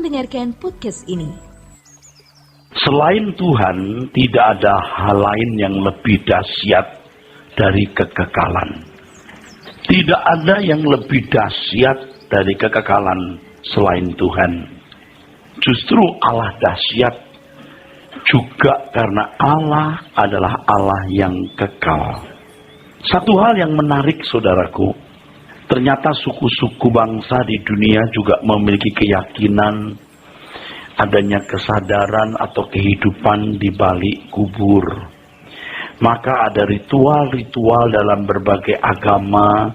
mendengarkan podcast ini. Selain Tuhan, tidak ada hal lain yang lebih dahsyat dari kekekalan. Tidak ada yang lebih dahsyat dari kekekalan selain Tuhan. Justru Allah dahsyat juga karena Allah adalah Allah yang kekal. Satu hal yang menarik, saudaraku, ternyata suku-suku bangsa di dunia juga memiliki keyakinan adanya kesadaran atau kehidupan di balik kubur. Maka ada ritual-ritual dalam berbagai agama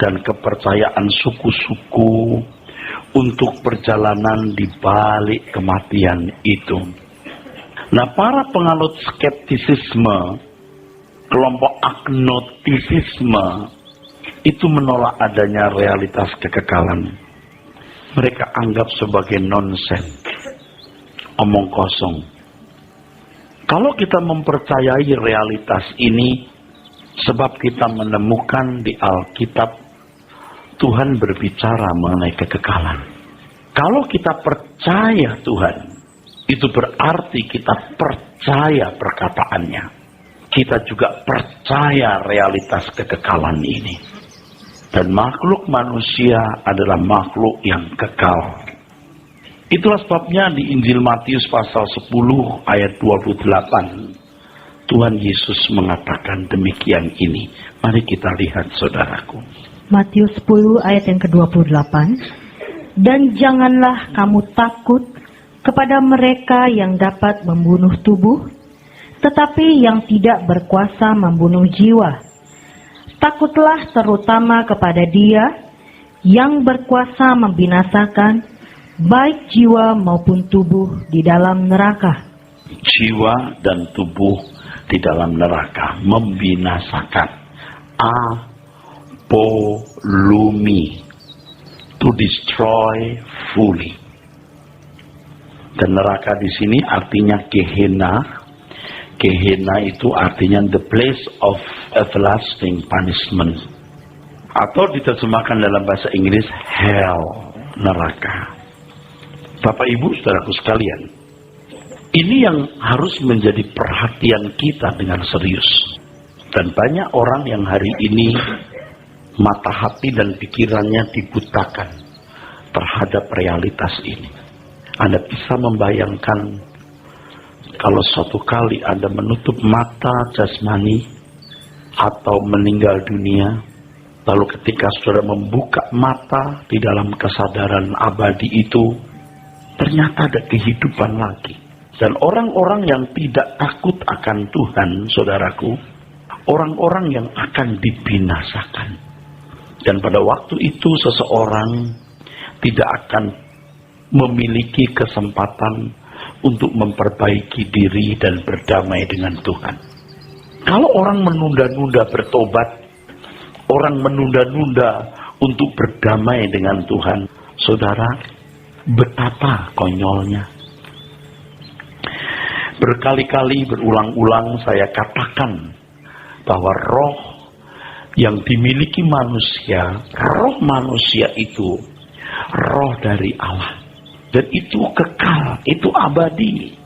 dan kepercayaan suku-suku untuk perjalanan di balik kematian itu. Nah, para penganut skeptisisme, kelompok agnostisisme, itu menolak adanya realitas kekekalan. Mereka anggap sebagai nonsens, omong kosong. Kalau kita mempercayai realitas ini, sebab kita menemukan di Alkitab, Tuhan berbicara mengenai kekekalan. Kalau kita percaya Tuhan, itu berarti kita percaya perkataannya. Kita juga percaya realitas kekekalan ini. Dan makhluk manusia adalah makhluk yang kekal. Itulah sebabnya di Injil Matius pasal 10 ayat 28, Tuhan Yesus mengatakan demikian ini. Mari kita lihat, saudaraku. Matius 10 ayat yang ke-28. Dan janganlah kamu takut kepada mereka yang dapat membunuh tubuh, tetapi yang tidak berkuasa membunuh jiwa. Takutlah terutama kepada Dia yang berkuasa membinasakan baik jiwa maupun tubuh di dalam neraka. Jiwa dan tubuh di dalam neraka, membinasakan. Apolumi, to destroy fully. Dan neraka di sini artinya Gehenna. Gehenna itu artinya the place of everlasting punishment. Atau diterjemahkan dalam bahasa Inggris hell, neraka. Bapak Ibu saudaraku sekalian, ini yang harus menjadi perhatian kita dengan serius. Dan banyak orang yang hari ini mata hati dan pikirannya dibutakan terhadap realitas ini. Anda bisa membayangkan kalau suatu kali Anda menutup mata jasmani atau meninggal dunia, lalu ketika saudara membuka mata di dalam kesadaran abadi itu, ternyata ada kehidupan lagi. Dan orang-orang yang tidak takut akan Tuhan, saudaraku, orang-orang yang akan dibinasakan. Dan pada waktu itu seseorang tidak akan memiliki kesempatan untuk memperbaiki diri dan berdamai dengan Tuhan. Kalau orang menunda-nunda bertobat, orang menunda-nunda untuk berdamai dengan Tuhan, saudara, betapa konyolnya. Berkali-kali berulang-ulang saya katakan bahwa roh yang dimiliki manusia, roh manusia itu roh dari Allah. Dan itu kekal, itu abadi.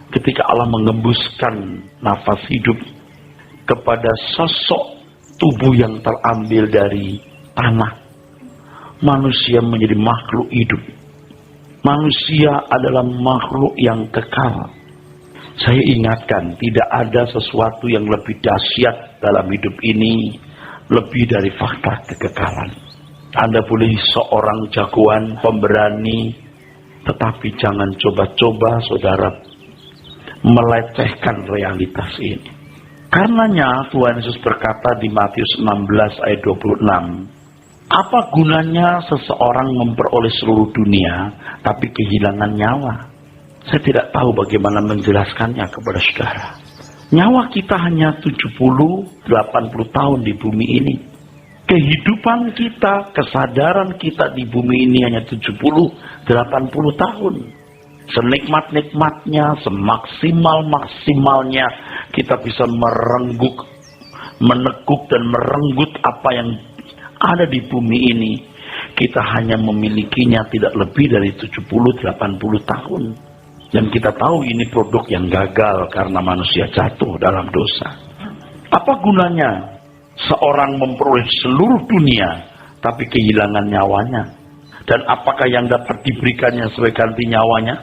Ketika Allah mengembuskan nafas hidup kepada sosok tubuh yang terambil dari tanah, manusia menjadi makhluk hidup. Manusia adalah makhluk yang kekal. Saya ingatkan, tidak ada sesuatu yang lebih dahsyat dalam hidup ini lebih dari fakta kekekalan. Anda boleh seorang jagoan, pemberani, tetapi jangan coba-coba saudara melecehkan realitas ini. Karenanya Tuhan Yesus berkata di Matius 16 ayat 26, apa gunanya seseorang memperoleh seluruh dunia tapi kehilangan nyawa? Saya tidak tahu bagaimana menjelaskannya kepada saudara. Nyawa kita hanya 70-80 tahun di bumi ini. Kehidupan kita, kesadaran kita di bumi ini hanya 70-80 tahun. Senikmat-nikmatnya, semaksimal-maksimalnya kita bisa menekuk dan merenggut apa yang ada di bumi ini. kita hanya memilikinya tidak lebih dari 70-80 tahun. Dan kita tahu ini produk yang gagal karena manusia jatuh dalam dosa. Apa gunanya seorang memperoleh seluruh dunia tapi kehilangan nyawanya? Dan apakah yang dapat diberikannya sebagai ganti nyawanya?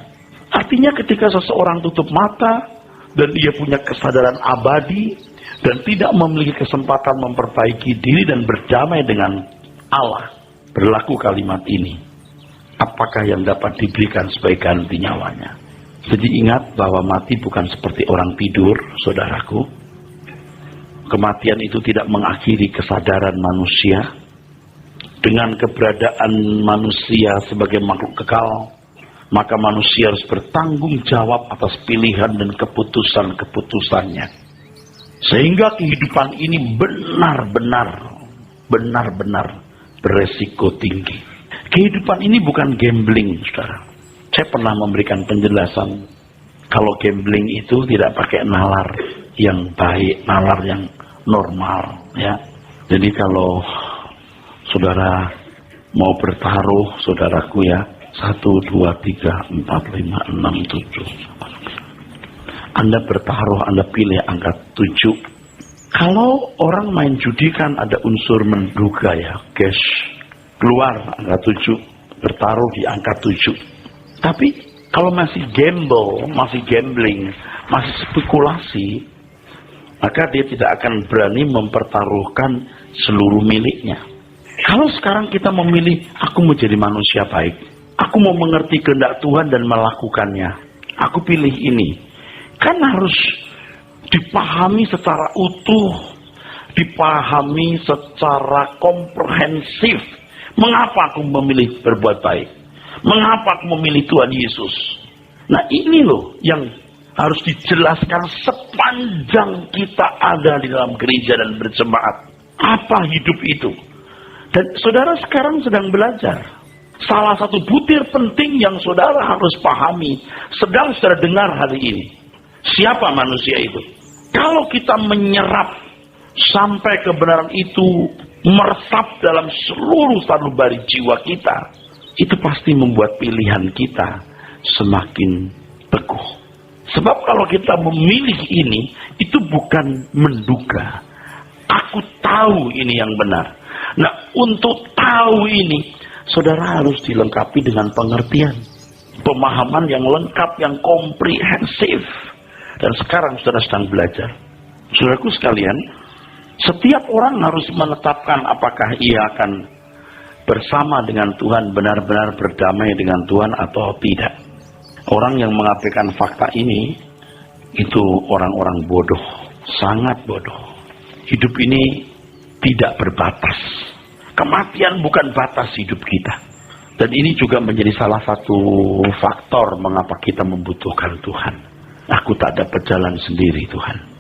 Artinya ketika seseorang tutup mata dan dia punya kesadaran abadi dan tidak memiliki kesempatan memperbaiki diri dan berdamai dengan Allah, berlaku kalimat ini. Apakah yang dapat diberikan sebagai ganti nyawanya? Jadi ingat bahwa mati bukan seperti orang tidur, saudaraku. Kematian itu tidak mengakhiri kesadaran manusia. Dengan keberadaan manusia sebagai makhluk kekal, maka manusia harus bertanggung jawab atas pilihan dan keputusan-keputusannya. Sehingga kehidupan ini benar-benar beresiko tinggi. Kehidupan ini bukan gambling, saudara. Saya pernah memberikan penjelasan kalau gambling itu tidak pakai nalar yang baik, nalar yang normal, ya. Jadi kalau saudara mau bertaruh, saudaraku ya, 1, 2, 3, 4, 5, 6, 7. Anda bertaruh, Anda pilih angka 7. Kalau orang main judi kan ada unsur menduga ya, cash keluar angka 7, bertaruh di angka 7. Tapi kalau masih gamble, masih gambling, masih spekulasi, maka dia tidak akan berani mempertaruhkan seluruh miliknya. Kalau sekarang kita memilih, aku mau jadi manusia baik, aku mau mengerti kehendak Tuhan dan melakukannya, aku pilih ini, kan harus dipahami secara utuh, dipahami secara komprehensif. Mengapa aku memilih berbuat baik? Mengapa aku memilih Tuhan Yesus? Nah ini loh yang harus dijelaskan sepanjang kita ada di dalam gereja dan berjemaat. Apa hidup itu? Dan saudara sekarang sedang belajar. Salah satu butir penting yang saudara harus pahami, sedang saudara dengar hari ini. Siapa manusia itu? Kalau kita menyerap sampai kebenaran itu meresap dalam seluruh sanubari jiwa kita, itu pasti membuat pilihan kita semakin teguh. Sebab kalau kita memilih ini, itu bukan menduga. Aku tahu ini yang benar. Nah, untuk tahu ini, saudara harus dilengkapi dengan pengertian. Pemahaman yang lengkap, yang komprehensif. Dan sekarang saudara sedang belajar. Saudaraku sekalian, setiap orang harus menetapkan apakah ia akan bersama dengan Tuhan, benar-benar berdamai dengan Tuhan atau tidak. Orang yang mengabaikan fakta ini, itu orang-orang bodoh, sangat bodoh. Hidup ini tidak berbatas. Kematian bukan batas hidup kita. Dan ini juga menjadi salah satu faktor mengapa kita membutuhkan Tuhan. Aku tak dapat jalan sendiri, Tuhan.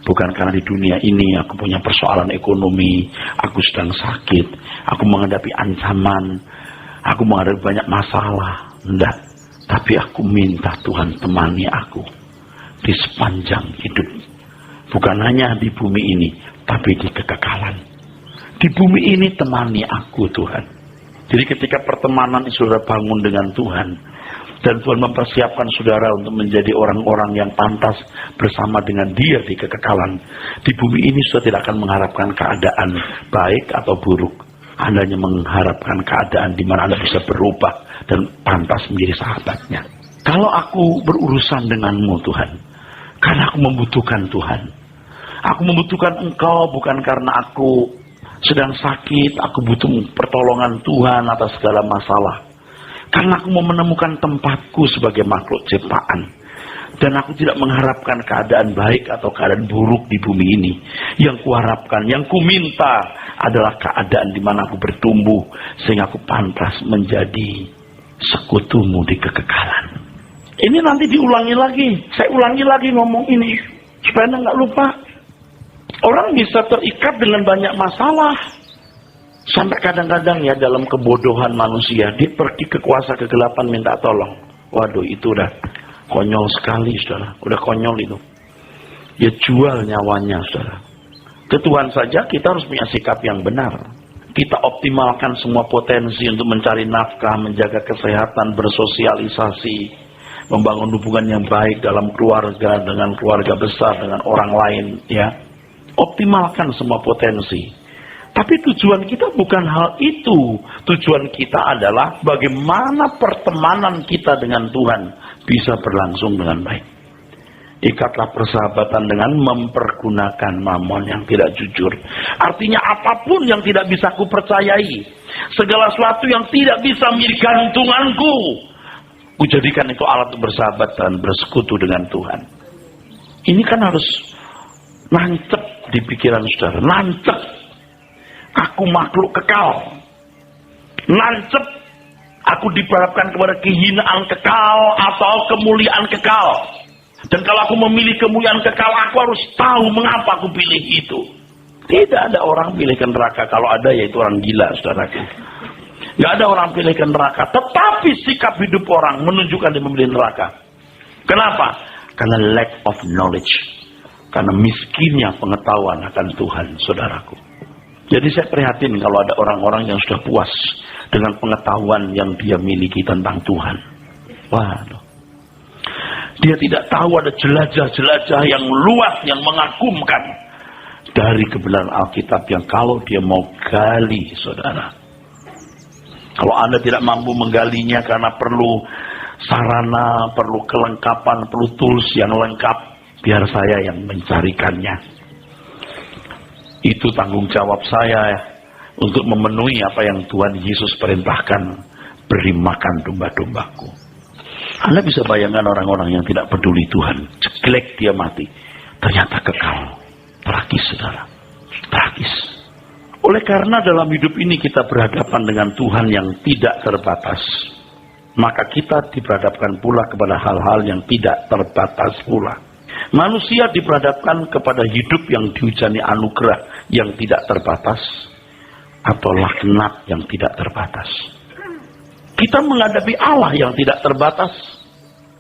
Bukan karena di dunia ini aku punya persoalan ekonomi, aku sedang sakit, aku menghadapi ancaman, aku menghadapi banyak masalah. Enggak, tapi aku minta Tuhan temani aku di sepanjang hidup. Bukan hanya di bumi ini, tapi di kekekalan. Di bumi ini temani aku Tuhan. Jadi ketika pertemanan saudara bangun dengan Tuhan, dan Tuhan mempersiapkan saudara untuk menjadi orang-orang yang pantas bersama dengan Dia di kekekalan. Di bumi ini saudara tidak akan mengharapkan keadaan baik atau buruk. Anda hanya mengharapkan keadaan di mana Anda bisa berubah dan pantas menjadi sahabatnya. Kalau aku berurusan denganmu Tuhan, karena aku membutuhkan Tuhan. Aku membutuhkan Engkau bukan karena aku sedang sakit, aku butuh pertolongan Tuhan atas segala masalah. Karena aku mau menemukan tempatku sebagai makhluk ciptaan. Dan aku tidak mengharapkan keadaan baik atau keadaan buruk di bumi ini. Yang kuharapkan, yang kuminta adalah keadaan di mana aku bertumbuh. Sehingga aku pantas menjadi sekutumu di kekekalan. Ini nanti diulangi lagi. Saya ulangi lagi ngomong ini. Supaya Anda nggak lupa. Orang bisa terikat dengan banyak masalah. Sampai kadang-kadang ya dalam kebodohan manusia, dia pergi ke kuasa kegelapan minta tolong. Waduh, itu udah konyol sekali, saudara. Udah konyol itu. Dia jual nyawanya, saudara. Ke Tuhan saja kita harus punya sikap yang benar. Kita optimalkan semua potensi untuk mencari nafkah, menjaga kesehatan, bersosialisasi, membangun hubungan yang baik dalam keluarga, dengan keluarga besar, dengan orang lain, ya. Optimalkan semua potensi. Tapi tujuan kita bukan hal itu. Tujuan kita adalah bagaimana pertemanan kita dengan Tuhan bisa berlangsung dengan baik. Ikatlah persahabatan dengan mempergunakan mamon yang tidak jujur. Artinya apapun yang tidak bisa ku percayai, segala sesuatu yang tidak bisa menjadi gantunganku, ku jadikan itu alat untuk bersahabat dan bersekutu dengan Tuhan. Ini kan harus nancep di pikiran saudara. Nancep. Aku makhluk kekal. Nancep. Aku diharapkan kepada kehinaan kekal atau kemuliaan kekal. Dan kalau aku memilih kemuliaan kekal, aku harus tahu mengapa aku pilih itu. Tidak ada orang pilih ke neraka. Kalau ada, yaitu orang gila, saudaraku. Tidak ada orang pilih ke neraka. Tetapi sikap hidup orang menunjukkan dia memilih neraka. Kenapa? Karena lack of knowledge. Karena miskinnya pengetahuan akan Tuhan, saudaraku. Jadi saya prihatin kalau ada orang-orang yang sudah puas dengan pengetahuan yang dia miliki tentang Tuhan. Waduh. Dia tidak tahu ada jelajah-jelajah yang luas, yang mengagumkan dari kebenaran Alkitab yang kalau dia mau gali, saudara. Kalau Anda tidak mampu menggalinya karena perlu sarana, perlu kelengkapan, perlu tools yang lengkap, biar saya yang mencarikannya. Itu tanggung jawab saya untuk memenuhi apa yang Tuhan Yesus perintahkan, beri makan domba-dombaku. Anda bisa bayangkan orang-orang yang tidak peduli Tuhan, jelek dia mati, ternyata kekal. Tragis, saudara. Tragis. Oleh karena dalam hidup ini kita berhadapan dengan Tuhan yang tidak terbatas, maka kita diperhadapkan pula kepada hal-hal yang tidak terbatas pula. Manusia diperhadapkan kepada hidup yang dihujani anugerah yang tidak terbatas atau laknat yang tidak terbatas. Kita menghadapi Allah yang tidak terbatas.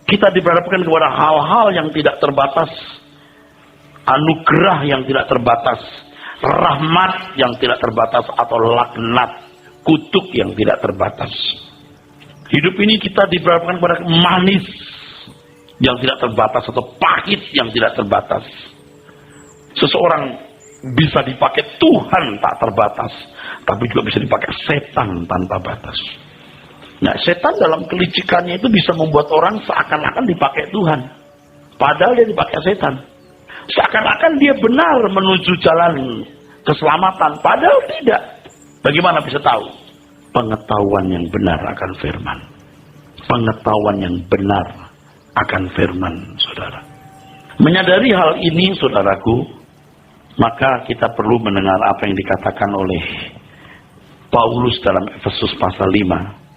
Kita diperhadapkan kepada hal-hal yang tidak terbatas. Anugerah yang tidak terbatas. Rahmat yang tidak terbatas atau laknat. Kutuk yang tidak terbatas. Hidup ini kita diperhadapkan kepada manis yang tidak terbatas atau pahit yang tidak terbatas. Seseorang bisa dipakai Tuhan tak terbatas, tapi juga bisa dipakai setan tanpa batas. Nah, setan dalam kelicikannya itu bisa membuat orang seakan-akan dipakai Tuhan, padahal dia dipakai setan. Seakan-akan dia benar menuju jalan keselamatan, padahal tidak. Bagaimana bisa tahu? Pengetahuan yang benar akan firman. Pengetahuan yang benar akan firman, saudara. Menyadari hal ini, saudaraku, maka kita perlu mendengar apa yang dikatakan oleh Paulus dalam Efesus pasal 5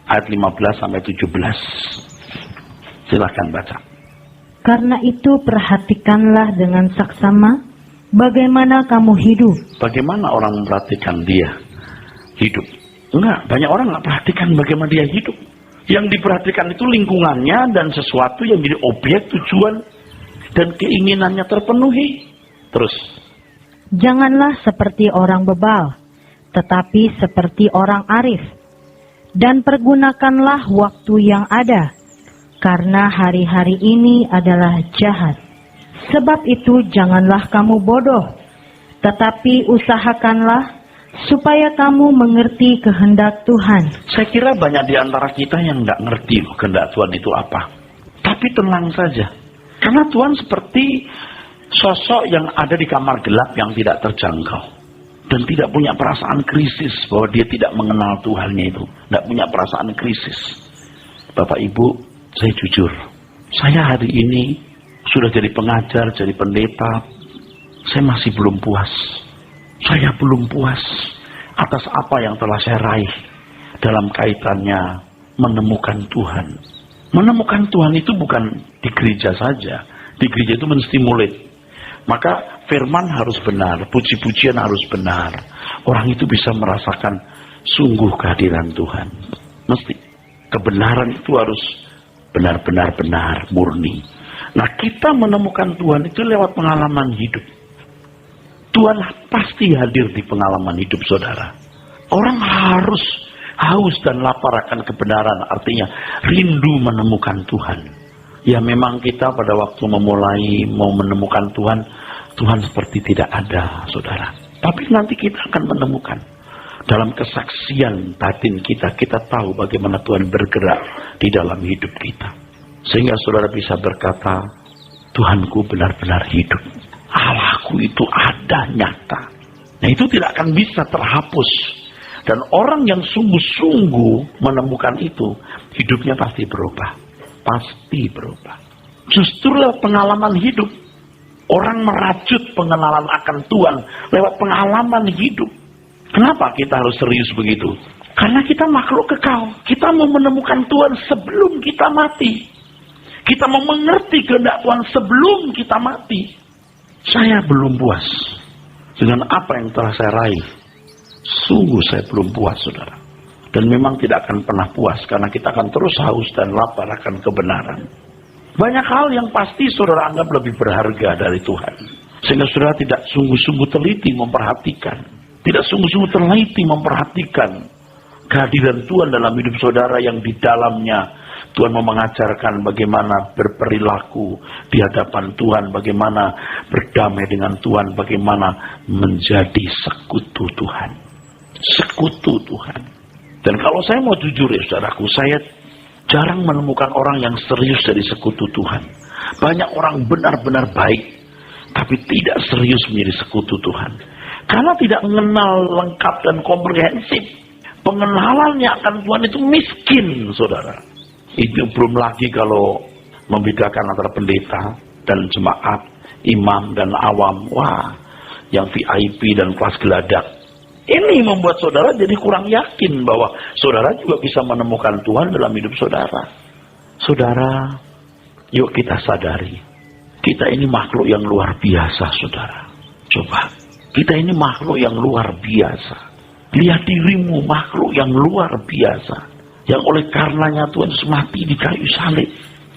ayat 15 sampai 17. Silakan baca. Karena itu perhatikanlah dengan saksama bagaimana kamu hidup. Bagaimana orang memperhatikan dia hidup? Enggak, banyak orang enggak perhatikan bagaimana dia hidup. Yang diperhatikan itu lingkungannya dan sesuatu yang menjadi objek tujuan dan keinginannya terpenuhi. Terus. Janganlah seperti orang bebal, tetapi seperti orang arif. Dan pergunakanlah waktu yang ada, karena hari-hari ini adalah jahat. Sebab itu janganlah kamu bodoh, tetapi usahakanlah supaya kamu mengerti kehendak Tuhan. Saya kira banyak di antara kita yang nggak ngerti kehendak Tuhan itu apa. Tapi tenang saja, karena Tuhan seperti sosok yang ada di kamar gelap yang tidak terjangkau. Dan tidak punya perasaan krisis bahwa dia tidak mengenal Tuhannya itu. Tidak punya perasaan krisis. Bapak Ibu, saya jujur. Saya hari ini sudah jadi pengajar, jadi pendeta. Saya masih belum puas. Saya belum puas atas apa yang telah saya raih dalam kaitannya menemukan Tuhan. Menemukan Tuhan itu bukan di gereja saja. Di gereja itu menstimulat. Maka firman harus benar, puji-pujian harus benar. Orang itu bisa merasakan sungguh kehadiran Tuhan. Mesti. Kebenaran itu harus benar-benar benar, murni. Nah, kita menemukan Tuhan itu lewat pengalaman hidup. Tuhan pasti hadir di pengalaman hidup saudara. Orang harus haus dan lapar akan kebenaran, artinya rindu menemukan Tuhan. Ya memang kita pada waktu memulai mau menemukan Tuhan, Tuhan seperti tidak ada, saudara. Tapi nanti kita akan menemukan. Dalam kesaksian batin kita, kita tahu bagaimana Tuhan bergerak di dalam hidup kita. Sehingga saudara bisa berkata, Tuhanku benar-benar hidup. Allahku itu ada, nyata. Nah itu tidak akan bisa terhapus. Dan orang yang sungguh-sungguh menemukan itu, hidupnya pasti berubah. Pasti berubah. Justru lewat pengalaman hidup. Orang merajut pengenalan akan Tuhan lewat pengalaman hidup. Kenapa kita harus serius begitu? Karena kita makhluk kekal. Kita mau menemukan Tuhan sebelum kita mati. Kita mau mengerti kehendak Tuhan sebelum kita mati. Saya belum puas dengan apa yang telah saya raih. Sungguh saya belum puas, saudara. Dan memang tidak akan pernah puas, karena kita akan terus haus dan lapar akan kebenaran. Banyak hal yang pasti saudara anggap lebih berharga dari Tuhan. Sehingga saudara tidak sungguh-sungguh teliti memperhatikan. Tidak sungguh-sungguh teliti memperhatikan kehadiran Tuhan dalam hidup saudara, yang di dalamnya Tuhan mau mengajarkan bagaimana berperilaku di hadapan Tuhan, bagaimana berdamai dengan Tuhan, bagaimana menjadi sekutu Tuhan. Sekutu Tuhan. Dan kalau saya mau jujur ya saudaraku, saya jarang menemukan orang yang serius dari sekutu Tuhan. Banyak orang benar-benar baik, tapi tidak serius menjadi sekutu Tuhan. Karena tidak mengenal lengkap dan komprehensif. Pengenalannya akan Tuhan itu miskin, saudara. Itu belum lagi kalau membedakan antara pendeta dan jemaat, imam dan awam. Wah, yang VIP dan kelas geladak. Ini membuat saudara jadi kurang yakin bahwa saudara juga bisa menemukan Tuhan dalam hidup saudara. Saudara, yuk kita sadari. Kita ini makhluk yang luar biasa, saudara. Coba, kita ini makhluk yang luar biasa. Lihat dirimu, makhluk yang luar biasa. Yang oleh karenanya Tuhan mati di kayu salib.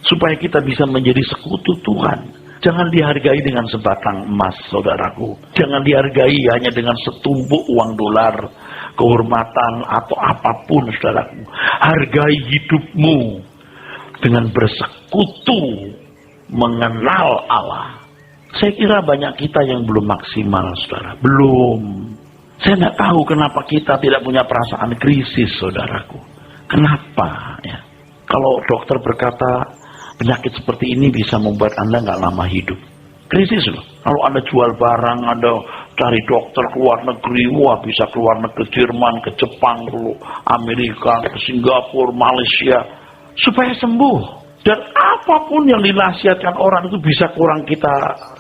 Supaya kita bisa menjadi sekutu Tuhan. Jangan dihargai dengan sebatang emas, saudaraku. Jangan dihargai hanya dengan setumpuk uang dolar, kehormatan, atau apapun, saudaraku. Hargai hidupmu dengan bersekutu, mengenal Allah. Saya kira banyak kita yang belum maksimal, saudara. Belum. Saya tidak tahu kenapa kita tidak punya perasaan krisis, saudaraku. Kenapa? Ya. Kalau dokter berkata, penyakit seperti ini bisa membuat Anda nggak lama hidup. Krisis loh. Kalau Anda jual barang, Anda cari dokter ke luar negeri, wah bisa ke luar negeri, Jerman, ke Jepang, ke Amerika, ke Singapura, Malaysia, supaya sembuh. Dan apapun yang dinasihatkan orang itu bisa kurang kita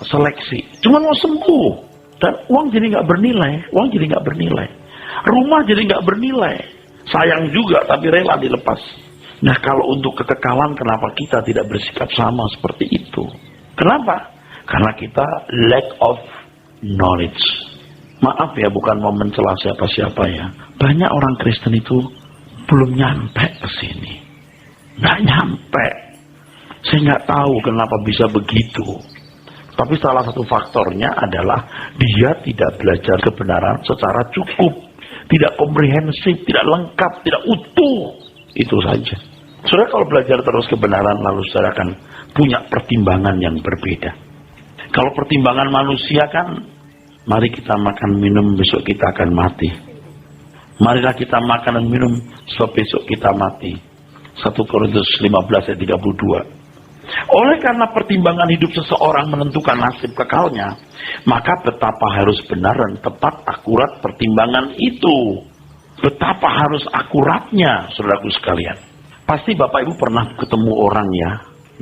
seleksi. Cuma mau sembuh. Dan uang jadi nggak bernilai, uang jadi nggak bernilai. Rumah jadi nggak bernilai. Sayang juga, tapi rela dilepas. Nah kalau untuk kekekalan, kenapa kita tidak bersikap sama seperti itu? Kenapa? Karena kita lack of knowledge. Maaf ya, bukan mau mencela siapa-siapa ya. Banyak orang Kristen itu belum nyampe ke sini. Nggak nyampe. Saya nggak tahu kenapa bisa begitu. Tapi salah satu faktornya adalah dia tidak belajar kebenaran secara cukup. Tidak komprehensif, tidak lengkap, tidak utuh. Itu saja. Saudara kalau belajar terus kebenaran, lalu saudara akan punya pertimbangan yang berbeda. Kalau pertimbangan manusia kan, mari kita makan minum, besok kita akan mati. Marilah kita makan dan minum, sebab besok kita mati. 1 Korintus 15 ayat 32. Oleh karena pertimbangan hidup seseorang menentukan nasib kekalnya, maka betapa harus benar dan tepat akurat pertimbangan itu. Betapa harus akuratnya, saudaraku sekalian. Pasti Bapak Ibu pernah ketemu orang ya,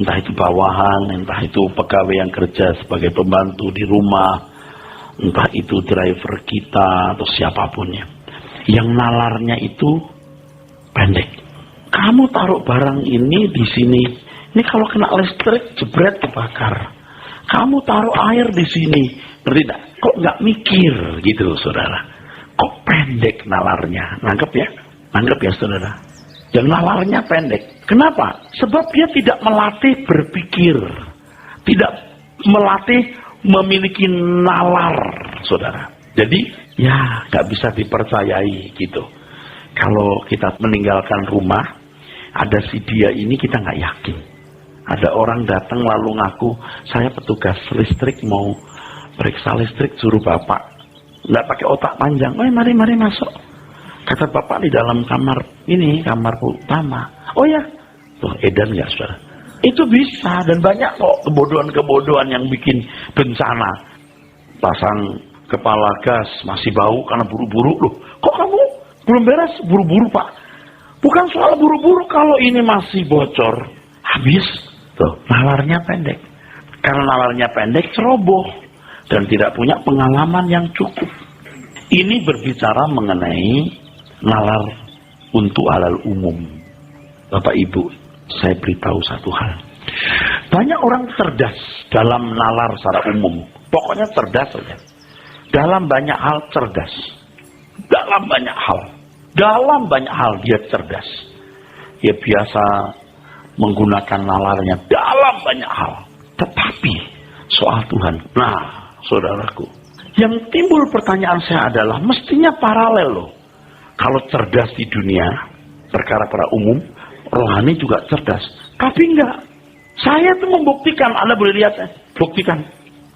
entah itu bawahan, entah itu pegawai yang kerja sebagai pembantu di rumah, entah itu driver kita atau siapapunnya, yang nalarnya itu pendek. Kamu taruh barang ini di sini, ini kalau kena listrik jebret kebakar. Kamu taruh air di sini, ngerti tidak? Kok nggak mikir gitu, saudara? Kok pendek nalarnya? Nangkep ya? Nangkep ya, saudara? Yang nalarnya pendek. Kenapa? Sebab dia tidak melatih berpikir. Tidak melatih memiliki nalar, saudara. Jadi, Ya, nggak bisa dipercayai gitu. Kalau kita meninggalkan rumah, ada si dia ini kita nggak yakin. Ada orang datang lalu ngaku, saya petugas listrik mau periksa listrik, suruh bapak. Nggak pakai otak panjang, mari masuk. Kata bapak di dalam kamar ini, kamar utama. Oh ya, tuh edan nggak saudara? Itu bisa, dan banyak kok kebodohan-kebodohan yang bikin bencana. Pasang kepala gas masih bau karena buru-buru. Loh, kok kamu belum beres? Buru-buru pak. Bukan soal buru-buru, kalau ini masih bocor, habis. Tuh, nalarnya pendek. Karena nalarnya pendek, ceroboh. Dan tidak punya pengalaman yang cukup. Ini berbicara mengenai nalar untuk halal umum. Bapak Ibu, saya beritahu satu hal. Banyak orang cerdas dalam nalar secara umum. Pokoknya cerdas saja. Dalam banyak hal cerdas. Dalam banyak hal dia cerdas. Dia biasa menggunakan nalarnya dalam banyak hal. Tetapi soal Tuhan, nah saudaraku, yang timbul pertanyaan saya adalah mestinya paralel loh. Kalau cerdas di dunia perkara-perkara umum, rohani juga cerdas. Tapi enggak. Saya tuh membuktikan, Anda boleh lihat, buktikan.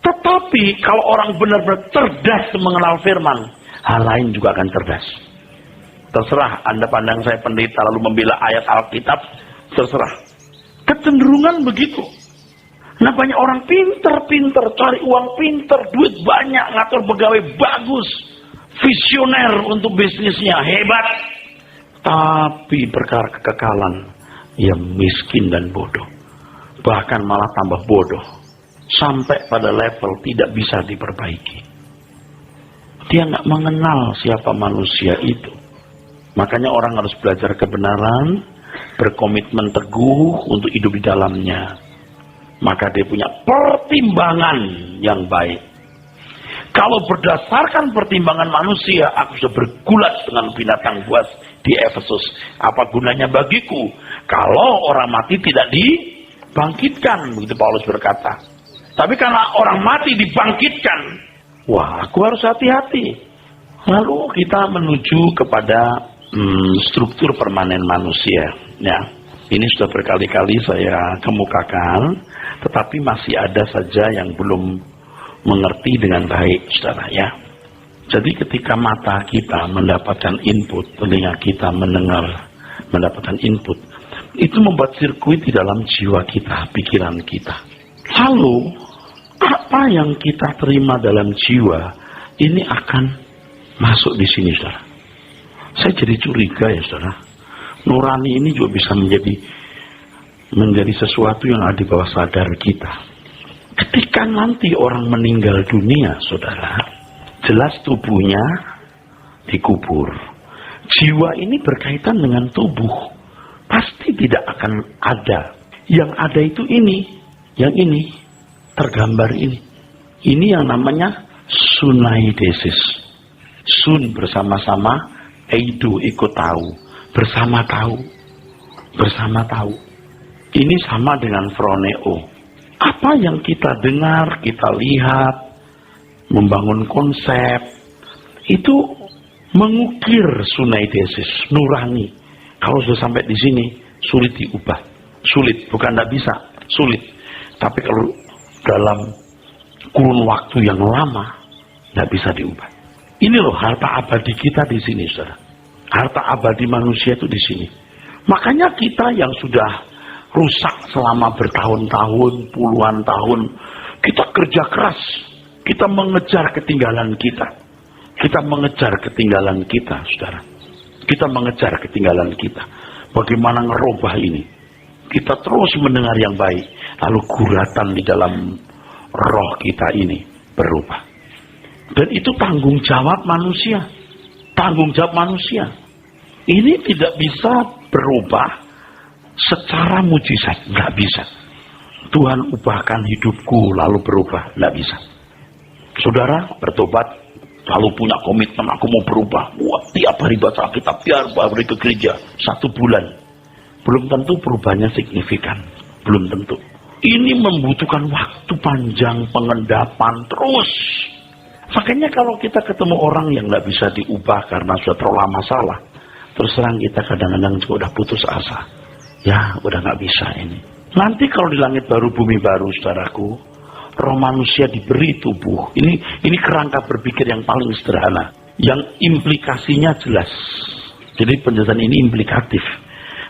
Tetapi kalau orang benar-benar cerdas mengenal firman, hal lain juga akan cerdas. Terserah Anda pandang saya pendeta lalu membela ayat Alkitab, terserah. Kecenderungan begitu. Nah, banyak orang pinter, cari uang pinter, duit banyak, ngatur pegawai bagus, visioner untuk bisnisnya, hebat. Tapi perkara kekekalan, ia miskin dan bodoh. Bahkan malah tambah bodoh. Sampai pada level tidak bisa diperbaiki. Dia nggak mengenal siapa manusia itu. Makanya orang harus belajar kebenaran, berkomitmen teguh untuk hidup di dalamnya. Maka dia punya pertimbangan yang baik. Kalau berdasarkan pertimbangan manusia, aku sudah bergulat dengan binatang buas di Efesus. Apa gunanya bagiku kalau orang mati tidak dibangkitkan? Begitu Paulus berkata. Tapi karena orang mati dibangkitkan, wah, aku harus hati-hati. Lalu kita menuju kepada struktur permanen manusia. Ya, ini sudah berkali-kali saya kemukakan, tetapi masih ada saja yang belum mengerti dengan baik, saudara ya. Jadi ketika mata kita mendapatkan input, telinga kita mendengar, mendapatkan input, itu membuat sirkuit di dalam jiwa kita, pikiran kita. Lalu apa yang kita terima dalam jiwa ini akan masuk di sini, saudara. Saya jadi curiga ya, saudara. Nurani ini juga bisa menjadi sesuatu yang ada di bawah sadar kita. Ketika nanti orang meninggal dunia, saudara, jelas tubuhnya dikubur. Jiwa ini berkaitan dengan tubuh. Pasti tidak akan ada. Yang ada itu ini. Yang ini. Tergambar ini. Ini yang namanya sunaidesis. Sun bersama-sama, eido ikut tahu. Bersama tahu. Bersama tahu. Ini sama dengan phroneo. Apa yang kita dengar, kita lihat, membangun konsep, itu mengukir sunaidesis, nurani. Kalau sudah sampai di sini, sulit diubah. Sulit, bukan tidak bisa, sulit. Tapi kalau dalam kurun waktu yang lama, tidak bisa diubah. Ini loh harta abadi kita di sini, saudara. Harta abadi manusia itu di sini. Makanya kita yang sudah rusak selama bertahun-tahun, puluhan tahun, kita kerja keras. Kita mengejar ketinggalan kita. Kita mengejar ketinggalan kita, saudara. Kita mengejar ketinggalan kita. Bagaimana ngerubah ini? Kita terus mendengar yang baik. Lalu guratan di dalam roh kita ini berubah. Dan itu tanggung jawab manusia. Tanggung jawab manusia. Ini tidak bisa berubah secara mujizat. Nggak bisa. Tuhan ubahkan hidupku lalu berubah. Nggak bisa. Saudara bertobat, lalu punya komitmen, aku mau berubah. Wah, tiap hari baca Alkitab, tiap hari ke gereja, 1 bulan. Belum tentu perubahannya signifikan. Belum tentu. Ini membutuhkan waktu panjang, pengendapan terus. Makanya kalau kita ketemu orang yang nggak bisa diubah karena sudah terlalu lama salah, terus terang kita kadang-kadang juga udah putus asa. Ya, udah nggak bisa ini. Nanti kalau di langit baru bumi baru, saudaraku, roh manusia diberi tubuh. Ini kerangka berpikir yang paling sederhana, yang implikasinya jelas. Jadi penjelasan ini implikatif,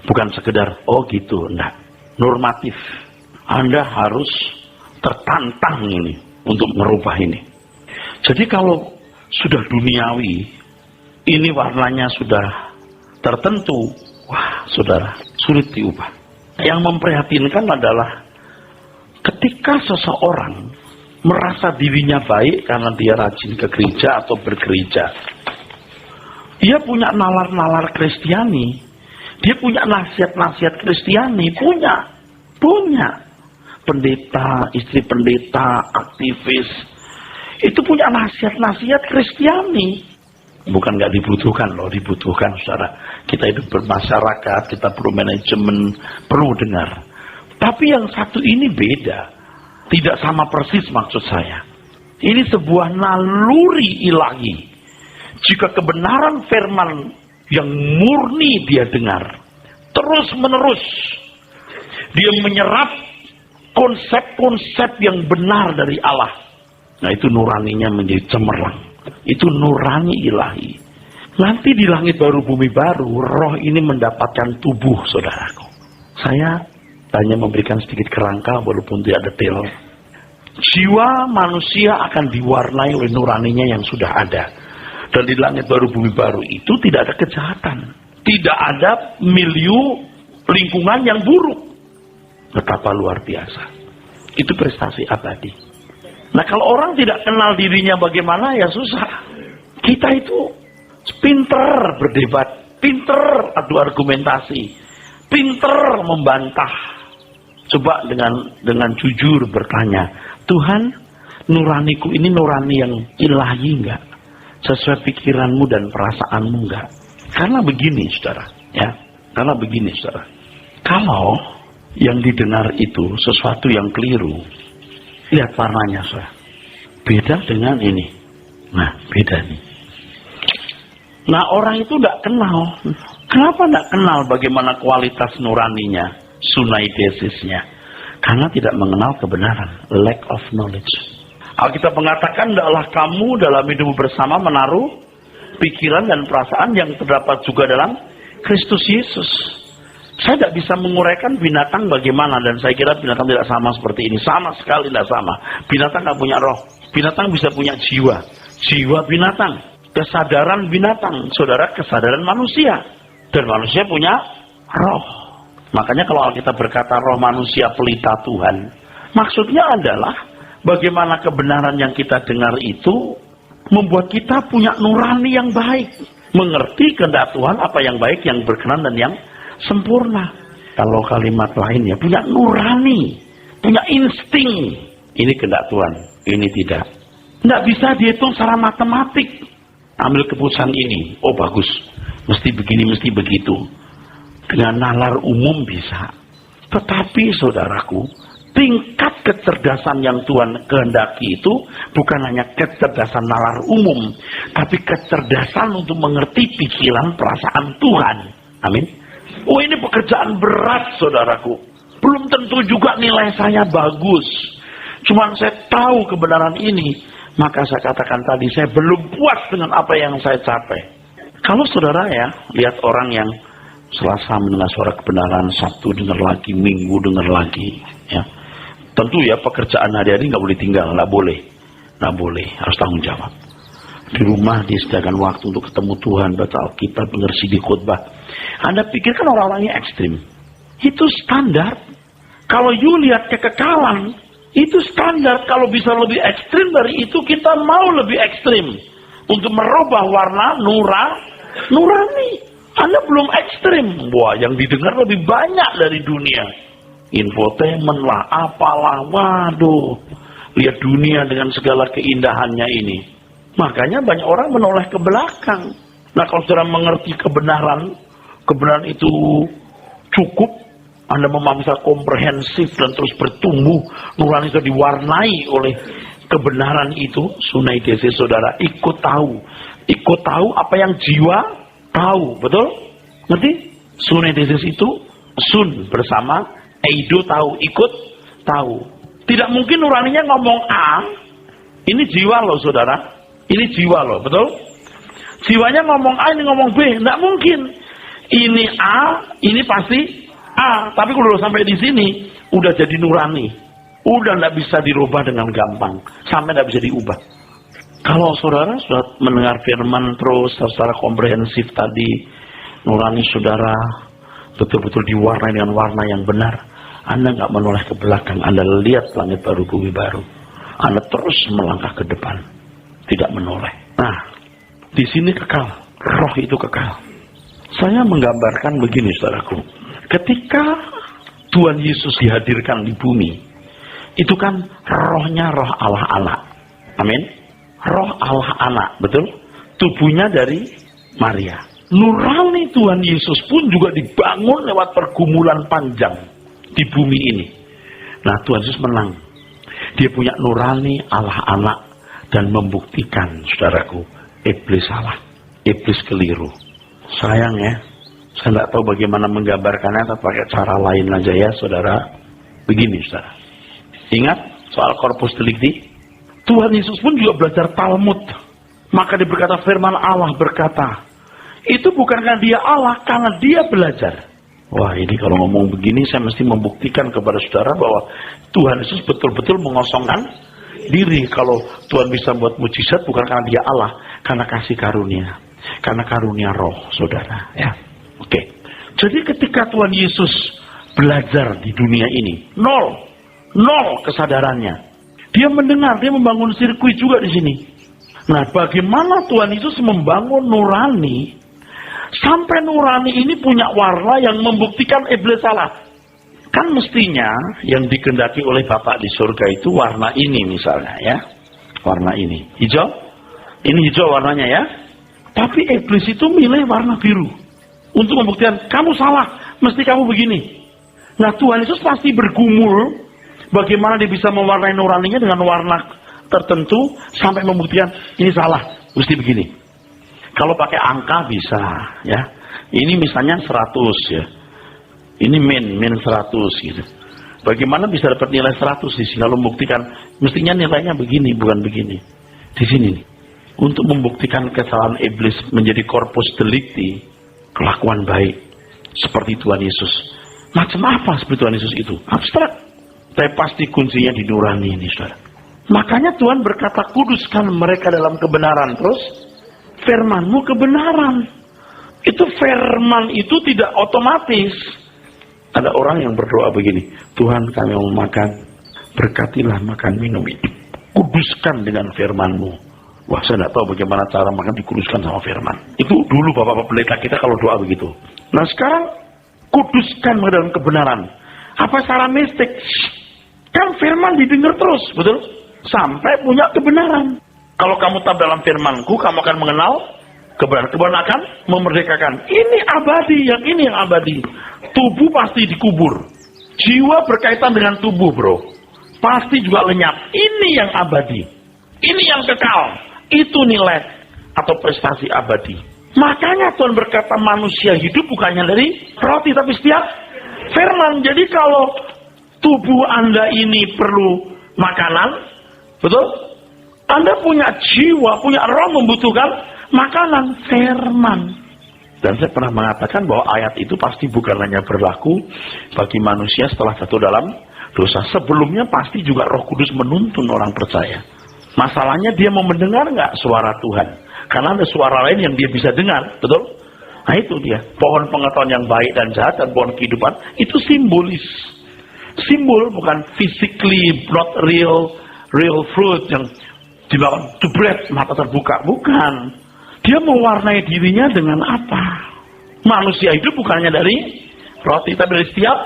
bukan sekedar oh gitu, enggak. Normatif. Anda harus tertantang ini untuk merubah ini. Jadi kalau sudah duniawi, ini warnanya sudah tertentu, wah saudara, sulit diubah. Yang memprihatinkan adalah ketika seseorang merasa dirinya baik karena dia rajin ke gereja atau bergereja, dia punya nalar-nalar Kristiani, dia punya nasihat-nasihat Kristiani, punya. Pendeta, istri pendeta, aktivis, itu punya nasihat-nasihat Kristiani. Bukan nggak dibutuhkan loh, dibutuhkan saudara. Kita hidup bermasyarakat, kita perlu manajemen, perlu dengar. Tapi yang satu ini beda. Tidak sama persis maksud saya. Ini sebuah naluri ilahi. Jika kebenaran firman yang murni dia dengar, terus menerus dia menyerap konsep-konsep yang benar dari Allah. Nah itu nuraninya menjadi cemerlang. Itu nurani ilahi. Nanti di langit baru bumi baru, roh ini mendapatkan tubuh, saudaraku. Saya hanya memberikan sedikit kerangka walaupun tidak detail. Jiwa manusia akan diwarnai oleh nuraninya yang sudah ada. Dan di langit baru bumi baru itu tidak ada kejahatan. Tidak ada milieu lingkungan yang buruk. Betapa luar biasa. Itu prestasi abadi. Nah kalau orang tidak kenal dirinya bagaimana, ya susah. Kita itu pinter berdebat, pinter adu argumentasi, pinter membantah. Coba dengan jujur bertanya, Tuhan, nuraniku ini nurani yang ilahi enggak? Sesuai pikiranmu dan perasaanmu enggak? Karena begini saudara, ya. Karena begini saudara. Kalau yang didengar itu sesuatu yang keliru, lihat warnanya saudara. Beda dengan ini. Nah, beda nih. Nah, orang itu tidak kenal. Kenapa tidak kenal bagaimana kualitas nuraninya, sunaidesisnya? Karena tidak mengenal kebenaran, lack of knowledge. Alkitab mengatakan, hendaklah kamu dalam hidup bersama menaruh pikiran dan perasaan yang terdapat juga dalam Kristus Yesus. Saya tidak bisa menguraikan binatang bagaimana, dan saya kira binatang tidak sama seperti ini. Sama sekali tidak sama. Binatang tidak punya roh. Binatang bisa punya jiwa. Jiwa binatang. Kesadaran binatang. Saudara, kesadaran manusia. Dan manusia punya roh. Makanya kalau Alkitab berkata roh manusia pelita Tuhan, maksudnya adalah bagaimana kebenaran yang kita dengar itu membuat kita punya nurani yang baik. Mengerti kehendak Tuhan, apa yang baik, yang berkenan, dan yang sempurna. Kalau kalimat lainnya, punya nurani, punya insting. Ini kehendak Tuhan, ini tidak. Tidak bisa dihitung secara matematik. Ambil keputusan ini, oh bagus, mesti begini, mesti begitu. Dengan nalar umum bisa. Tetapi saudaraku, tingkat kecerdasan yang Tuhan kehendaki itu bukan hanya kecerdasan nalar umum, tapi kecerdasan untuk mengerti pikiran perasaan Tuhan. Amin. Oh ini pekerjaan berat saudaraku. Belum tentu juga nilai saya bagus. Cuman saya tahu kebenaran ini. Maka saya katakan tadi, saya belum puas dengan apa yang saya capai. Kalau saudara ya, lihat orang yang Selasa mendengar suara kebenaran, Sabtu dengar lagi, Minggu dengar lagi. Ya. Tentu ya pekerjaan hari-hari nggak boleh tinggal, nggak boleh, harus tanggung jawab. Di rumah disediakan waktu untuk ketemu Tuhan, baca Alkitab, dengar CD khotbah. Anda pikirkan orang-orangnya ekstrim. Itu standar. Kalau you lihat kekekalan, itu standar. Kalau bisa lebih ekstrim dari itu, kita mau lebih ekstrim. Untuk merubah warna nurani. Anda belum ekstrim. Wah, yang didengar lebih banyak dari dunia. Infotainment lah, apalah, waduh. Lihat dunia dengan segala keindahannya ini. Makanya banyak orang menoleh ke belakang. Nah kalau saudara mengerti kebenaran itu cukup, Anda memahami secara komprehensif dan terus bertumbuh, nurani itu diwarnai oleh kebenaran itu, sunaidesis saudara, ikut tahu apa yang jiwa tahu, betul? Ngerti? Sunaidesis itu sun bersama, eido tahu, ikut tahu. Tidak mungkin nuraninya ngomong A, ini jiwa loh saudara, ini jiwa loh, betul? Jiwanya ngomong A, ini ngomong B, tidak mungkin. Ini A, ini pasti A, tapi kalau sampai di sini udah jadi nurani, udah tidak bisa dirubah dengan gampang, sampai tidak bisa diubah. Kalau saudara sudah mendengar firman terus secara komprehensif tadi, nurani saudara betul-betul diwarnai dengan warna yang benar, Anda nggak menoleh ke belakang, Anda lihat langit baru, bumi baru, Anda terus melangkah ke depan, tidak menoleh. Nah, di sini kekal, roh itu kekal. Saya menggambarkan begini saudaraku, ketika Tuhan Yesus dihadirkan di bumi, itu kan rohnya roh Allah anak, amin, roh Allah anak, betul, tubuhnya dari Maria. Nurani Tuhan Yesus pun juga dibangun lewat pergumulan panjang di bumi ini. Nah, Tuhan Yesus menang, dia punya nurani Allah anak, dan membuktikan saudaraku, iblis salah, iblis keliru. Sayang ya, saya tidak tahu bagaimana menggambarkannya, tapi pakai cara lain aja ya saudara. Begini saudara, ingat soal corpus delicti, Tuhan Yesus pun juga belajar Talmud. Maka dia berkata, firman Allah berkata, itu bukan karena dia Allah, karena dia belajar. Wah, ini kalau ngomong begini saya mesti membuktikan kepada saudara bahwa Tuhan Yesus betul-betul mengosongkan diri. Kalau Tuhan bisa buat mujizat bukan karena dia Allah, karena kasih karunia, karena karunia roh saudara ya. Oke. Jadi ketika Tuhan Yesus belajar di dunia ini, nol kesadarannya. Dia mendengar, dia membangun sirkuit juga di sini. Nah, bagaimana Tuhan Yesus membangun nurani sampai nurani ini punya warna yang membuktikan iblis salah? Kan mestinya yang dikehendaki oleh Bapak di surga itu warna ini misalnya ya. Warna ini, hijau. Ini hijau warnanya ya. Tapi iblis itu milih warna biru untuk membuktikan kamu salah, mesti kamu begini. Nah, Tuhan Yesus pasti bergumul bagaimana dia bisa mewarnai nuraninya dengan warna tertentu sampai membuktikan ini salah, mesti begini. Kalau pakai angka bisa ya. Ini misalnya 100 ya. Ini min 100 gitu. Bagaimana bisa dapat nilai 100 di sini? Kalau membuktikan mestinya nilainya begini, bukan begini. Di sini nih. Untuk membuktikan kesalahan iblis menjadi corpus delicti, kelakuan baik seperti Tuhan Yesus. Macam apa seperti Tuhan Yesus itu? Abstrak. Tapi pasti kuncinya di nurani ini, saudara. Makanya Tuhan berkata, kuduskan mereka dalam kebenaran. Terus, firman-Mu kebenaran. Itu firman itu tidak otomatis. Ada orang yang berdoa begini, Tuhan kami mau makan, berkatilah makan minum ini. Kuduskan dengan firman-Mu. Wah, saya tidak tahu bagaimana cara makan dikuduskan sama firman. Itu dulu bapak-bapak pendeta kita kalau doa begitu. Nah sekarang, kuduskan dalam kebenaran. Apa secara mistik? Kan firman didengar terus, betul? Sampai punya kebenaran. Kalau kamu tetap dalam firman-Ku, kamu akan mengenal kebenaran. Kebenaran akan memerdekakan. Ini abadi, yang ini yang abadi. Tubuh pasti dikubur. Jiwa berkaitan dengan tubuh, bro. Pasti juga lenyap. Ini yang abadi. Ini yang kekal. Itu nilai atau prestasi abadi. Makanya Tuhan berkata manusia hidup bukannya dari roti, tapi setiap firman. Jadi kalau tubuh Anda ini perlu makanan, betul? Anda punya jiwa, punya roh membutuhkan makanan, firman. Dan saya pernah mengatakan bahwa ayat itu pasti bukan hanya berlaku bagi manusia setelah jatuh dalam dosa. Sebelumnya pasti juga Roh Kudus menuntun orang percaya. Masalahnya dia mau mendengar nggak suara Tuhan? Karena ada suara lain yang dia bisa dengar, betul? Nah itu dia. Pohon pengetahuan yang baik dan jahat dan pohon kehidupan itu simbolis. Simbol, bukan physically, not real fruit yang dimakan to bread, mata terbuka. Bukan. Dia mewarnai dirinya dengan apa? Manusia hidup bukannya dari roti, tapi dari setiap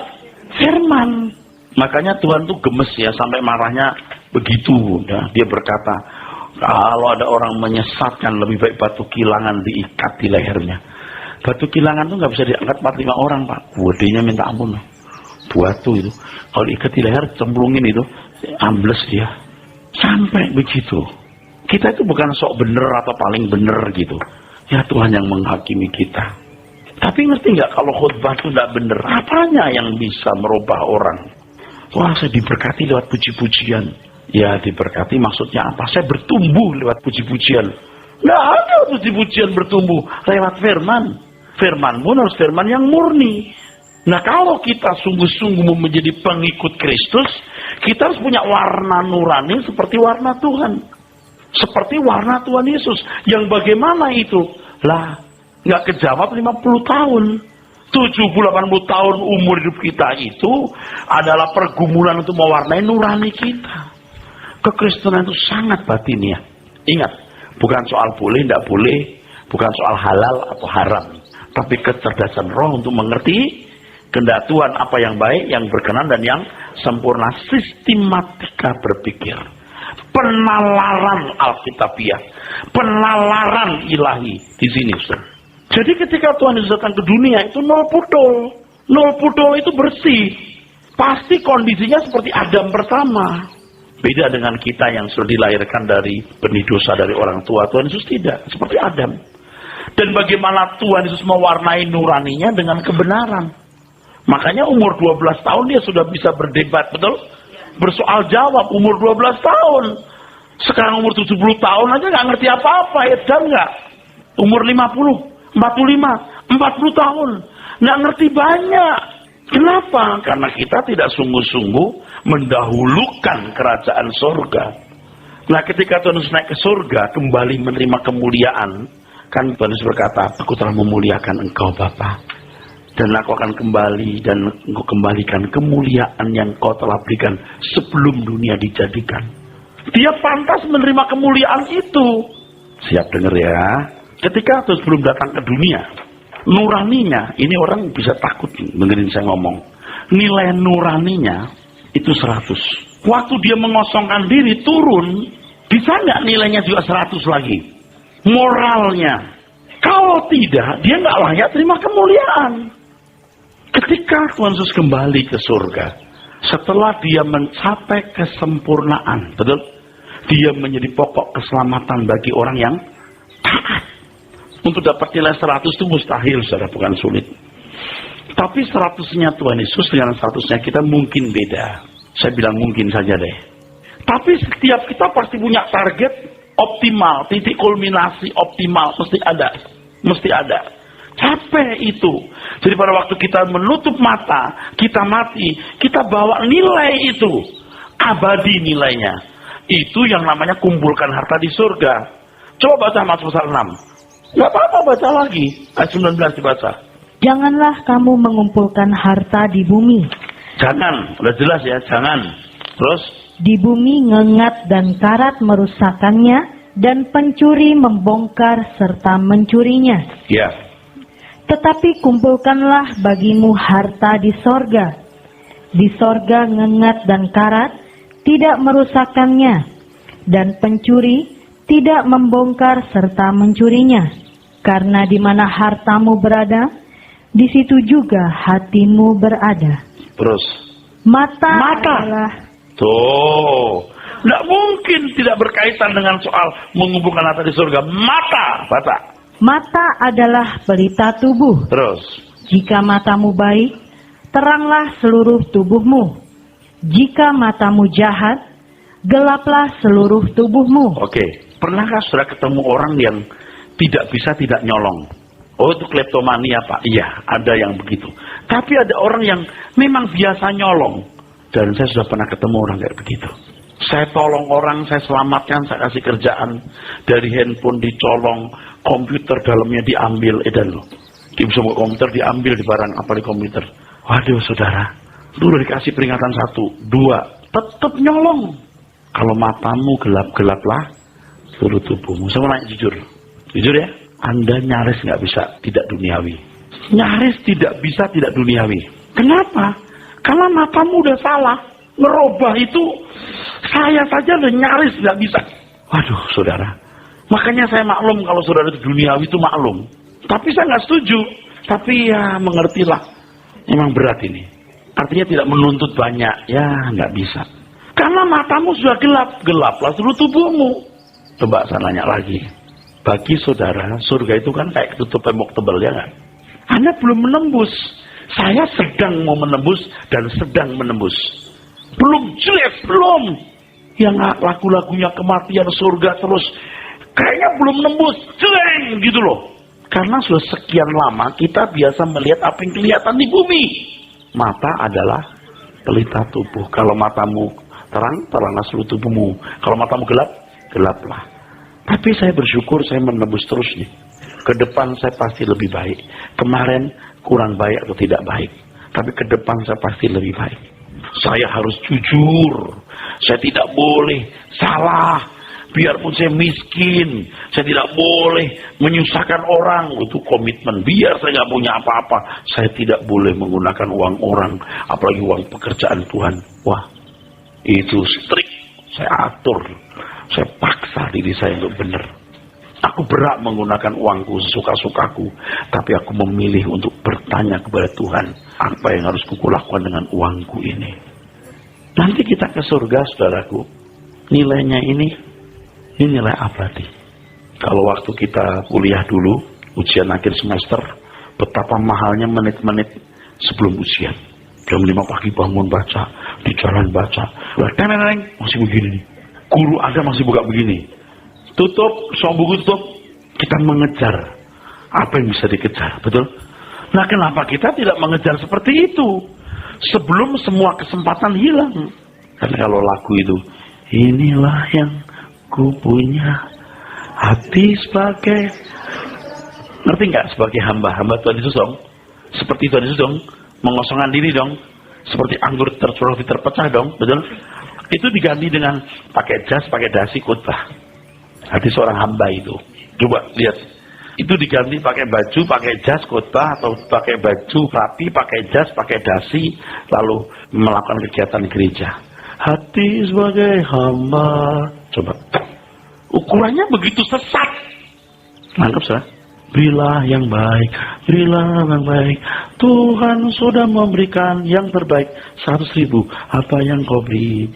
firman. Makanya Tuhan tuh gemes ya, sampai marahnya begitu. Ya. Dia berkata, kalau ada orang menyesatkan, lebih baik batu kilangan diikat di lehernya. Batu kilangan tuh nggak bisa diangkat 4-5 orang, Pak. Gedenya minta ampun. Batu itu, kalau diikat di leher, cemplungin itu, ambles dia. Sampai begitu. Kita itu bukan sok bener atau paling bener gitu. Ya Tuhan yang menghakimi kita. Tapi ngerti nggak kalau khotbah itu nggak bener, apanya yang bisa merubah orang? Wah, saya diberkati lewat puji-pujian. Ya diberkati maksudnya apa? Saya bertumbuh lewat puji-pujian. Nggak ada puji-pujian bertumbuh lewat firman. Firman pun harus firman yang murni. Nah kalau kita sungguh-sungguh mau menjadi pengikut Kristus, kita harus punya warna nurani seperti warna Tuhan. Seperti warna Tuhan Yesus. Yang bagaimana itu? Lah, nggak kejawab 50 tahun. 70-80 tahun umur hidup kita itu adalah pergumulan untuk mewarnai nurani kita. Kekristenan itu sangat batin ya. Ingat, bukan soal boleh, tidak boleh, bukan soal halal atau haram. Tapi kecerdasan roh untuk mengerti kehendak Tuhan apa yang baik, yang berkenan dan yang sempurna. Sistematika berpikir. Penalaran Alkitabiah. Penalaran ilahi di sini, Saudara. Jadi ketika Tuhan Yesus datang ke dunia itu nol pudol. Nol pudol itu bersih. Pasti kondisinya seperti Adam pertama. Beda dengan kita yang sudah dilahirkan dari benih dosa dari orang tua. Tuhan Yesus tidak. Seperti Adam. Dan bagaimana Tuhan Yesus mewarnai nuraninya dengan kebenaran. Makanya umur 12 tahun dia sudah bisa berdebat. Betul? Bersoal jawab umur 12 tahun. Sekarang umur 70 tahun aja nggak ngerti apa-apa. Adam nggak? Umur 50. 45, 40 tahun. Nggak ngerti banyak. Kenapa? Karena kita tidak sungguh-sungguh mendahulukan kerajaan surga. Nah ketika Tuhan Yesus naik ke surga, kembali menerima kemuliaan. Kan Tuhan Yesus berkata, aku telah memuliakan engkau Bapa. Dan aku akan kembali dan engkau kembalikan kemuliaan yang kau telah berikan sebelum dunia dijadikan. Dia pantas menerima kemuliaan itu. Siap dengar ya. Ketika Yesus belum datang ke dunia, nuraninya, ini orang bisa takut dengerin saya ngomong. Nilai nuraninya itu 100. Waktu dia mengosongkan diri turun, bisa nggak nilainya juga 100 lagi? Moralnya. Kalau tidak, dia nggak layak terima kemuliaan. Ketika Tuhan Yesus kembali ke surga, setelah dia mencapai kesempurnaan, betul? Dia menjadi pokok keselamatan bagi orang yang taat. Untuk dapat nilai 100 itu mustahil, saudara, bukan sulit. Tapi 100-nya Tuhan Yesus dengan 100-nya kita mungkin beda. Saya bilang mungkin saja deh. Tapi setiap kita pasti punya target optimal, titik kulminasi optimal, mesti ada. Mesti ada. Capek itu. Jadi pada waktu kita menutup mata, kita mati, kita bawa nilai itu. Abadi nilainya. Itu yang namanya kumpulkan harta di surga. Coba baca Mazmur 6. Nggak apa-apa baca lagi. Ayat 19 dibaca. Janganlah kamu mengumpulkan harta di bumi. Jangan. Udah jelas ya. Jangan. Terus? Di bumi ngengat dan karat merusakannya. Dan pencuri membongkar serta mencurinya. Ya. Tetapi kumpulkanlah bagimu harta di sorga. Di sorga ngengat dan karat tidak merusakannya. Dan pencuri tidak membongkar serta mencurinya. Karena di mana hartamu berada, di situ juga hatimu berada. Terus? Mata. Adalah... Tuh. Nggak mungkin tidak berkaitan dengan soal mengumpulkan harta di surga. Mata. Baca. Mata adalah pelita tubuh. Terus? Jika matamu baik, teranglah seluruh tubuhmu. Jika matamu jahat, gelaplah seluruh tubuhmu. Oke. Pernahkah sudah ketemu orang yang tidak bisa tidak nyolong? Oh itu kleptomania Pak. Iya ada yang begitu. Tapi ada orang yang memang biasa nyolong. Dan saya sudah pernah ketemu orang kayak begitu. Saya tolong orang, saya selamatkan, saya kasih kerjaan. Dari handphone dicolong, komputer dalamnya diambil. Dan loh, dia bisa buat komputer diambil di barang apa di komputer. Waduh saudara, lu udah dikasih peringatan 1, 2, tetap nyolong. Kalau matamu gelap-gelaplah seluruh tubuhmu. Saya mau nanya jujur. Jujur ya, Anda nyaris nggak bisa tidak duniawi. Nyaris tidak bisa tidak duniawi. Kenapa? Karena matamu udah salah. Merubah itu, saya saja udah nyaris nggak bisa. Waduh, saudara. Makanya saya maklum kalau saudara itu duniawi itu maklum. Tapi saya nggak setuju. Tapi ya mengertilah. Memang berat ini. Artinya tidak menuntut banyak. Ya nggak bisa. Karena matamu sudah gelap, gelaplah seluruh tubuhmu. Coba saya nanya lagi. Bagi saudara, surga itu kan kayak ketutup tembok tebal, ya kan? Anda belum menembus. Saya sedang mau menembus dan sedang menembus. Belum jelas, belum. Yang lagu-lagunya kematian surga terus kayaknya belum nembus, jeleng gitu loh. Karena sudah sekian lama kita biasa melihat apa yang kelihatan di bumi. Mata adalah pelita tubuh. Kalau matamu terang, teranglah seluruh tubuhmu. Kalau matamu gelap, gelaplah. Tapi saya bersyukur saya menembus terus nih. Ke depan saya pasti lebih baik. Kemarin kurang baik atau tidak baik. Tapi ke depan saya pasti lebih baik. Saya harus jujur. Saya tidak boleh salah. Biarpun saya miskin, saya tidak boleh menyusahkan orang. Itu komitmen. Biar saya nggak punya apa-apa, saya tidak boleh menggunakan uang orang, apalagi uang pekerjaan Tuhan. Wah, itu strict. Saya atur, saya paksa diri saya untuk benar. Aku berat menggunakan uangku sesuka-sukaku, tapi aku memilih untuk bertanya kepada Tuhan, apa yang harus kulakukan dengan uangku ini. Nanti kita ke surga, saudaraku. Nilainya ini nilai abadi. Kalau waktu kita kuliah dulu, ujian akhir semester, betapa mahalnya menit-menit sebelum ujian. Jam 5 pagi bangun baca, di jalan baca. Teneng, masih begini. Guru Anda masih buka begini. Tutup, soal buku tutup. Kita mengejar apa yang bisa dikejar, betul? Nah, kenapa kita tidak mengejar seperti itu? Sebelum semua kesempatan hilang. Karena kalau lagu itu, inilah yang ku punya hati sebagai, ngerti nggak, sebagai hamba Tuhan Yesus dong, seperti Tuhan Yesus dong, mengosongkan diri dong, seperti anggur tercurah terpecah dong, betul? Itu diganti dengan pakai jas, pakai dasi, khotbah. Hati seorang hamba itu, coba lihat, itu diganti pakai baju, pakai jas, khotbah, atau pakai baju rapi, pakai jas, pakai dasi, lalu melakukan kegiatan gereja. Hati sebagai hamba, coba. Ukurannya begitu sesat. Nangkep saudara? Berilah yang baik, berilah yang baik. Tuhan sudah memberikan yang terbaik. 100.000, apa yang kau beri?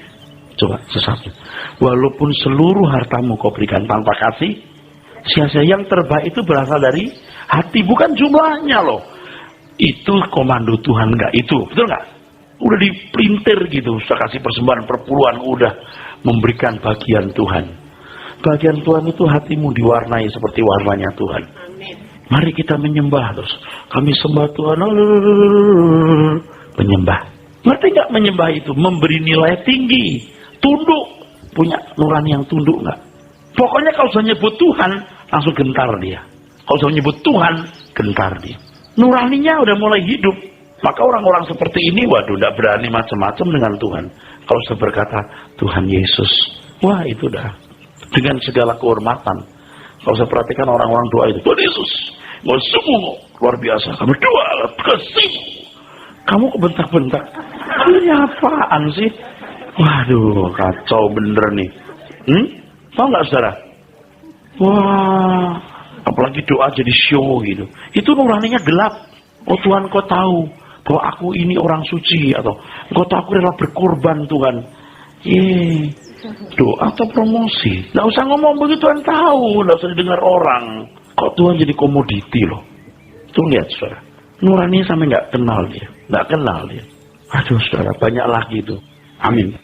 Coba sesat. Walaupun seluruh hartamu kau berikan tanpa kasih, sia-sia. Yang terbaik itu berasal dari hati, bukan jumlahnya loh. Itu komando Tuhan, enggak itu, betul nggak? Udah diprintir gitu, sudah kasih persembahan perpuluhan, udah memberikan bagian Tuhan. Bagian Tuhan itu hatimu diwarnai seperti warnanya Tuhan. Amin. Mari kita menyembah terus. Kami sembah Tuhan. Menyembah. Ngerti nggak menyembah itu? Memberi nilai tinggi. Tunduk. Punya nurani yang tunduk nggak? Pokoknya kalau sudah nyebut Tuhan, langsung gentar dia. Kalau sudah nyebut Tuhan, gentar dia. Nuraninya udah mulai hidup. Maka orang-orang seperti ini, waduh, tidak berani macam-macam dengan Tuhan. Kalau sudah berkata, Tuhan Yesus. Wah, itu dah. Dengan segala kehormatan. Kalau saya perhatikan orang-orang doa itu, Tuhan Yesus, mau semua luar biasa. Kamu doa, kasih. Kamu kebentak-bentak. Ini apaan sih? Waduh, kacau bener nih. Tahu nggak saudara? Wah, apalagi doa jadi show gitu. Itu nuraninya gelap. Oh Tuhan, kau tahu bahwa aku ini orang suci, atau kau tahu aku rela berkorban Tuhan. Doa atau promosi. Nggak usah ngomong begitu, Tuhan tahu. Nggak usah didengar orang. Kok Tuhan jadi komoditi loh. Tuh lihat saudara. Nurani sampai nggak kenal dia. Nggak kenal dia. Aduh saudara, banyak lagi itu. Amin.